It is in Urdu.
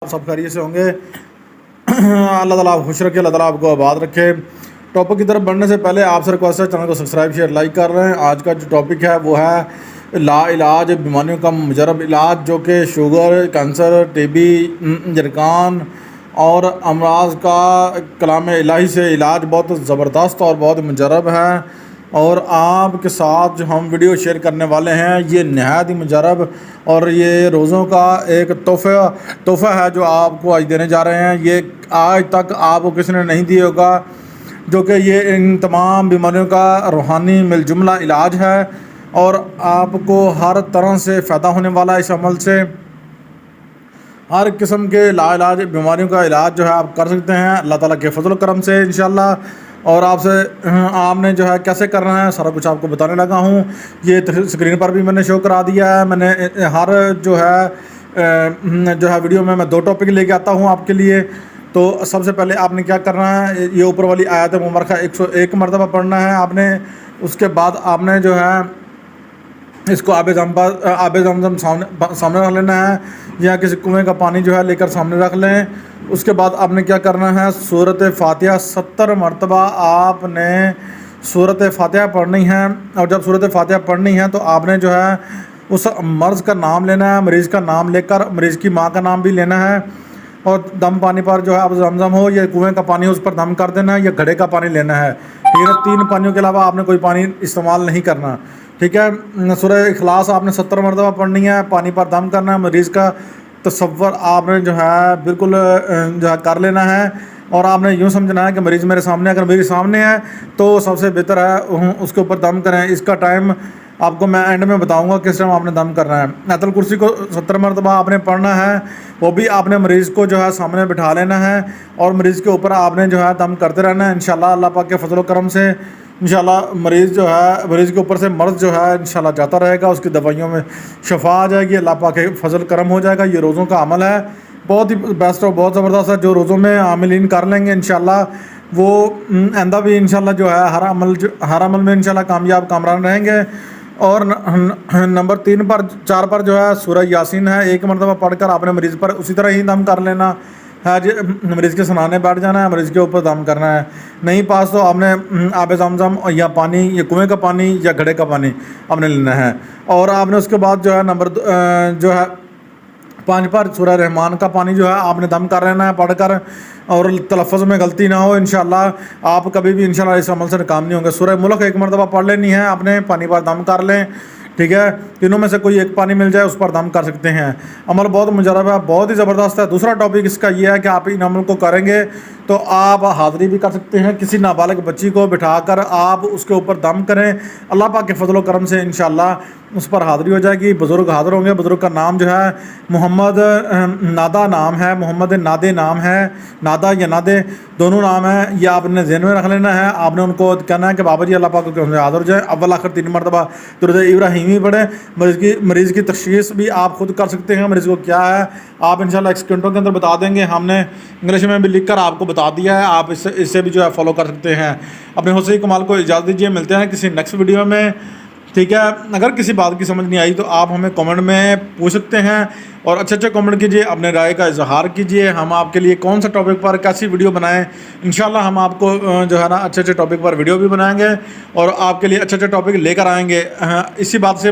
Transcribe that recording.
سب خیریت سے ہوں گے۔ اللہ تعالیٰ آپ خوش رکھے، اللہ تعالیٰ آپ کو آباد رکھے۔ ٹاپک کی طرف بڑھنے سے پہلے آپ سے ریکویسٹ ہے چینل کو سبسکرائب شیئر لائک کر رہے ہیں۔ آج کا جو ٹاپک ہے وہ ہے لا علاج بیماریوں کا مجرب علاج، جو کہ شوگر، کینسر، ٹی بی، جرکان اور امراض کا کلام الہی سے علاج بہت زبردست اور بہت مجرب ہے۔ اور آپ کے ساتھ جو ہم ویڈیو شیئر کرنے والے ہیں یہ نہایت ہی مجرب اور یہ روزوں کا ایک تحفہ ہے جو آپ کو آج دینے جا رہے ہیں۔ یہ آج تک آپ کو کسی نے نہیں دیا ہوگا، جو کہ یہ ان تمام بیماریوں کا روحانی مل جملہ علاج ہے اور آپ کو ہر طرح سے فائدہ ہونے والا اس عمل سے۔ ہر قسم کے لا علاج بیماریوں کا علاج جو ہے آپ کر سکتے ہیں اللہ تعالیٰ کے فضل و کرم سے انشاءاللہ۔ اور آپ نے جو ہے کیسے کرنا ہے سارا کچھ آپ کو بتانے لگا ہوں۔ یہ اسکرین پر بھی میں نے شو کرا دیا ہے۔ میں نے ہر جو ہے ویڈیو میں 2 ٹاپک لے کے آتا ہوں آپ کے لیے۔ تو سب سے پہلے آپ نے کیا کرنا ہے، یہ اوپر والی آیت مبارکہ 101 مرتبہ پڑھنا ہے آپ نے۔ اس کے بعد آپ نے جو ہے اس کو آب زمزم سامنے رکھ لینا ہے، یا کسی کنویں کا پانی جو ہے لے کر سامنے رکھ لیں۔ اس کے بعد آپ نے کیا کرنا ہے، سورۃ فاتحہ 70 مرتبہ آپ نے سورۃ فاتحہ پڑھنی ہے۔ اور جب سورۃ فاتحہ پڑھنی ہے تو آپ نے جو ہے اس مرض کا نام لینا ہے، مریض کا نام لے کر مریض کی ماں کا نام بھی لینا ہے، اور دم پانی پر جو ہے آب زمزم ہو یا کنویں کا پانی اس پر دم کر دینا ہے، یا گھڑے کا پانی لینا ہے۔ ٹھیک ہے، 3 پانیوں کے علاوہ آپ نے کوئی پانی استعمال نہیں کرنا۔ ٹھیک ہے، سورہ اخلاص آپ نے 70 مرتبہ پڑھنی ہے، پانی پر دم کرنا ہے، مریض کا تصور آپ نے جو ہے بالکل جو ہے کر لینا ہے، اور آپ نے یوں سمجھنا ہے کہ مریض میرے سامنے، اگر مریض سامنے ہے تو سب سے بہتر ہے اس کے اوپر دم کریں۔ اس کا ٹائم آپ کو میں اینڈ میں بتاؤں گا کس ٹائم آپ نے دم کرنا ہے۔ آیت الکرسی کو 70 مرتبہ آپ نے پڑھنا ہے، وہ بھی آپ نے مریض کو جو ہے سامنے بٹھا لینا ہے، اور مریض کے اوپر آپ نے جو ہے دم کرتے رہنا ہے انشاءاللہ اللہ پاک کے فضل و کرم سے۔ انشاءاللہ مریض کے اوپر سے مرض جو ہے انشاءاللہ جاتا رہے گا، اس کی دوائیوں میں شفا آ جائے گی، اللہ پاک کے فضل کرم ہو جائے گا۔ یہ روزوں کا عمل ہے، بہت ہی بیسٹ اور بہت زبردست ہے۔ جو روزوں میں عاملین کر لیں گے انشاءاللہ وہ آئندہ بھی انشاءاللہ جو ہے ہر عمل میں انشاءاللہ کامران رہیں گے۔ اور نمبر 3 پر 4 پر جو ہے سورہ یاسین ہے، 1 مرتبہ پڑھ کر آپ نے مریض پر اسی طرح ہی دم کر لینا ہے جی۔ مریض کے سنانے بیٹھ جانا ہے، مریض کے اوپر دم کرنا ہے۔ نہیں پاس تو آپ نے آب زمزم یا پانی یا کنویں کا پانی یا گھڑے کا پانی آپ نے لینا ہے۔ اور آپ نے اس کے بعد جو ہے نمبر 5 پر سورہ رحمان کا پانی جو ہے آپ نے دم کر لینا ہے پڑھ کر، اور تلفظ میں غلطی نہ ہو انشاءاللہ آپ کبھی بھی انشاءاللہ اس عمل سے ناکام نہیں ہوں گے۔ سورہ ملک 1 مرتبہ پڑھ لینی ہے آپ نے، پانی پر دم کر لیں۔ ٹھیک ہے، تینوں میں سے کوئی ایک پانی مل جائے اس پر دم کر سکتے ہیں۔ عمل بہت مجرب ہے، بہت ہی زبردست ہے۔ دوسرا ٹاپک اس کا یہ ہے کہ آپ ان عمل کو کریں گے تو آپ حاضری بھی کر سکتے ہیں، کسی نابالغ بچی کو بٹھا کر آپ اس کے اوپر دم کریں، اللہ پاک کے فضل و کرم سے انشاءاللہ اس پر حاضری ہو جائے گی۔ بزرگ حاضر ہوں گے۔ بزرگ کا نام جو ہے محمد نادا نام ہے، محمد نادے نام ہے، نادا یا نادے دونوں نام ہیں، یہ آپ نے ذہن میں رکھ لینا ہے۔ آپ نے ان کو کہنا ہے کہ بابا جی اللہ پاک کے حاضر ہو جائیں، اول آخر 3 مرتبہ درود ابراہیمی پڑھیں۔ مریض کی تشخیص بھی آپ خود کر سکتے ہیں، مریض کو کیا ہے آپ انشاءاللہ 1 سیکنڈوں کے اندر بتا دیں گے۔ ہم نے انگلش میں بھی لکھ کر آپ کو بتا دیا ہے، آپ اس سے بھی جو ہے فالو کر سکتے ہیں۔ اپنے حسین کمال کو اجازت دیجیے، ملتے ہیں کسی نیکسٹ ویڈیو میں۔ ٹھیک ہے، اگر کسی بات کی سمجھ نہیں آئی تو آپ ہمیں کامنٹ میں پوچھ سکتے ہیں، اور اچھے کامنٹ کیجیے، اپنے رائے کا اظہار کیجیے۔ ہم آپ کے لیے کون سا ٹاپک پر کیسی ویڈیو بنائیں، انشاءاللہ ہم آپ کو جو ہے نا اچھے ٹاپک پر ویڈیو بھی بنائیں گے، اور آپ کے لیے اچھے ٹاپک لے کر آئیں گے۔ اسی بات سے